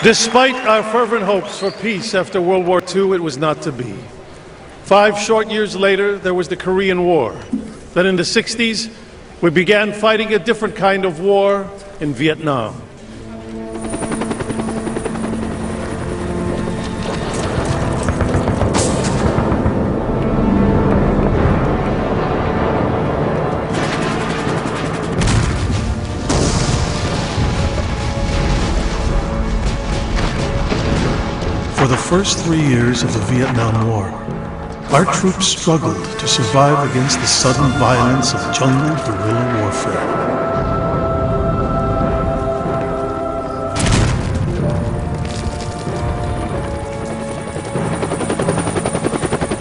Despite our fervent hopes for peace after World War II, it was not to be. 5 short years later, there was the Korean War. Then in the 60s, we began fighting a different kind of war in Vietnam. For the first 3 years of the Vietnam War, our troops struggled to survive against the sudden violence of jungle guerrilla warfare.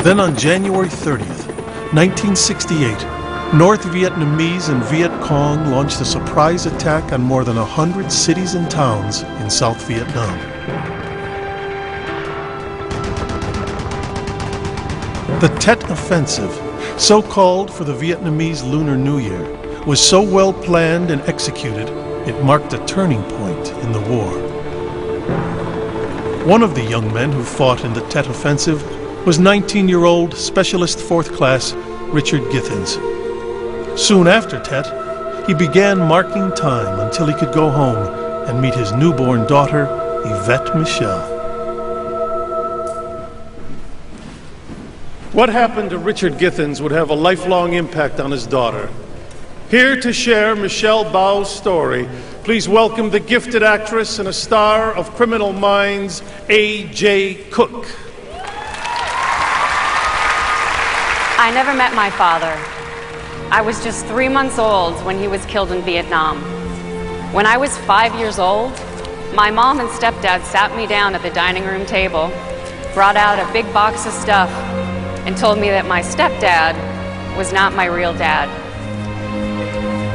Then on January 30th, 1968, North Vietnamese and Viet Cong launched a surprise attack on more than 100 cities and towns in South Vietnam. The Tet Offensive, so called for the Vietnamese Lunar New Year, was so well planned and executed, it marked a turning point in the war. One of the young men who fought in the Tet Offensive was 19-year-old Specialist 4th Class Richard Githens. Soon after Tet, he began marking time until he could go home and meet his newborn daughter, Yvette Michelle. What happened to Richard Githens would have a lifelong impact on his daughter. Here to share Michelle Bao's story, please welcome the gifted actress and a star of Criminal Minds, A.J. Cook. I never met my father. I was just 3 months old when he was killed in Vietnam. When I was 5 years old, my mom and stepdad sat me down at the dining room table, brought out a big box of stuff, and told me that my stepdad was not my real dad.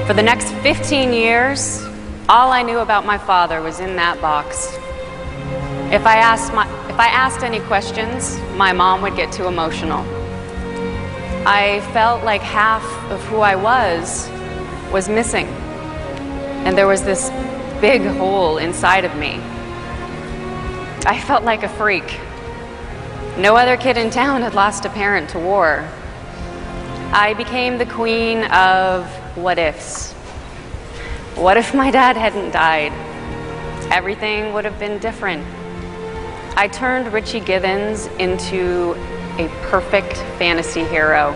For the next 15 years, all I knew about my father was in that box. If I asked any questions, my mom would get too emotional. I felt like half of who I was missing, and there was this big hole inside of me. I felt like a freak. No other kid in town had lost a parent to war. I became the queen of what-ifs. What if my dad hadn't died? Everything would have been different. I turned Richie Githens into a perfect fantasy hero.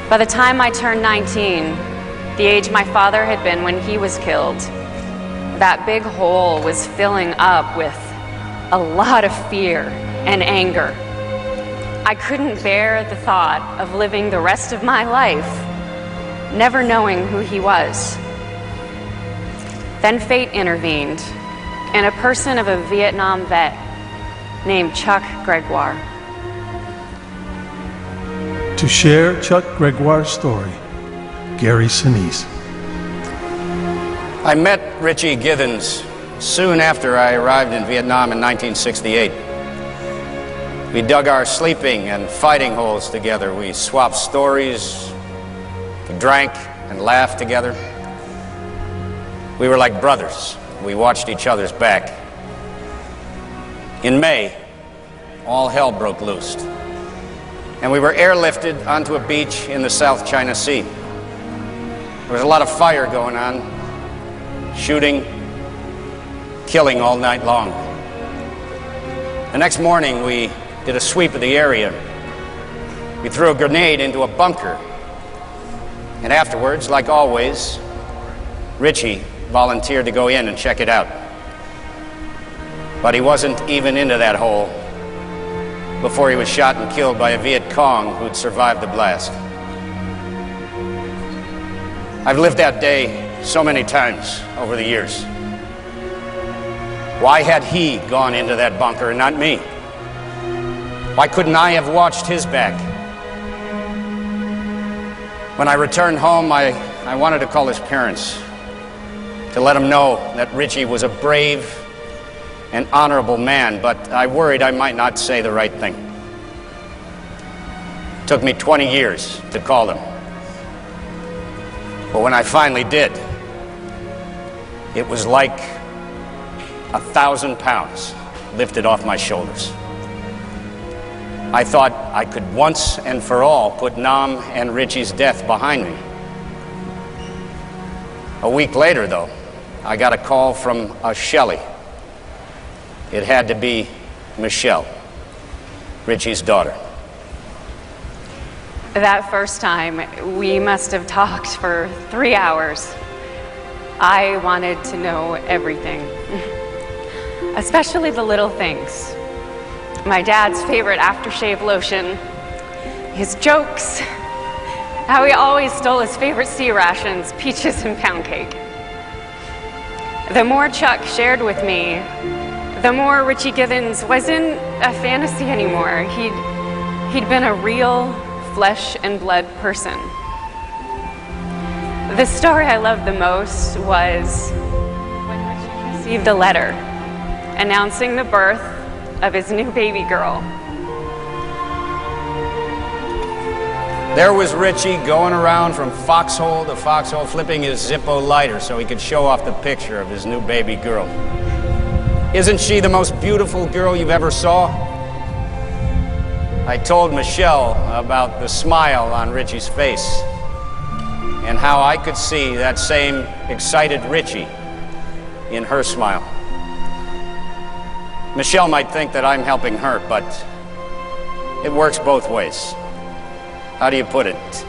By the time I turned 19, the age my father had been when he was killed, that big hole was filling up with a lot of fear and anger. I couldn't bear the thought of living the rest of my life never knowing who he was. Then fate intervened in a person of a Vietnam vet named Chuck Gregoire. To share Chuck Gregoire's story, Gary Sinise. I met Richie Githens soon after I arrived in Vietnam in 1968. We dug our sleeping and fighting holes together. We swapped stories, we drank and laughed together. We were like brothers. We watched each other's back. In May, all hell broke loose, and we were airlifted onto a beach in the South China Sea. There was a lot of fire going on, shooting, killing all night long. The next morning, we did a sweep of the area. We threw a grenade into a bunker. And afterwards, like always, Richie volunteered to go in and check it out. But he wasn't even into that hole before he was shot and killed by a Viet Cong who'd survived the blast. I've lived that day so many times over the years. Why had he gone into that bunker and not me? Why couldn't I have watched his back? When I returned home, I wanted to call his parents to let them know that Richie was a brave and honorable man, but I worried I might not say the right thing. It took me 20 years to call them. But when I finally did, it was like 1,000 pounds lifted off my shoulders. I thought I could once and for all put Nam and Richie's death behind me. A week later, though, I got a call from a Shelley. It had to be Michelle, Richie's daughter. That first time, we must have talked for 3 hours. I wanted to know everything, especially the little things. My dad's favorite aftershave lotion, his jokes, how he always stole his favorite sea rations, peaches and pound cake. The more Chuck shared with me, the more Richie Githens wasn't a fantasy anymore. He'd been a real flesh and blood person. The story I loved the most was when Richie received a letter announcing the birth of his new baby girl. There was Richie going around from foxhole to foxhole, flipping his Zippo lighter so he could show off the picture of his new baby girl. Isn't she the most beautiful girl you've ever saw? I told Michelle about the smile on Richie's face and how I could see that same excited Richie in her smile. Michelle might think that I'm helping her, but it works both ways. How do you put it?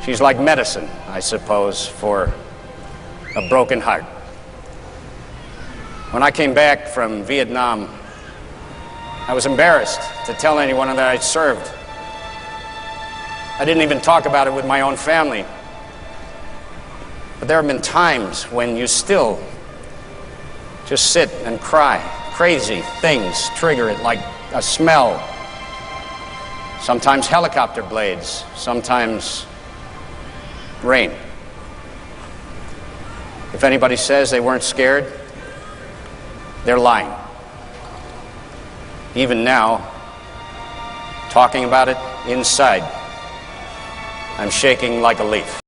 She's like medicine, I suppose, for a broken heart. When I came back from Vietnam, I was embarrassed to tell anyone that I'd served. I didn't even talk about it with my own family. But there have been times when you still just sit and cry. Crazy things trigger it, like a smell. Sometimes helicopter blades, sometimes rain. If anybody says they weren't scared, they're lying. Even now, talking about it inside, I'm shaking like a leaf.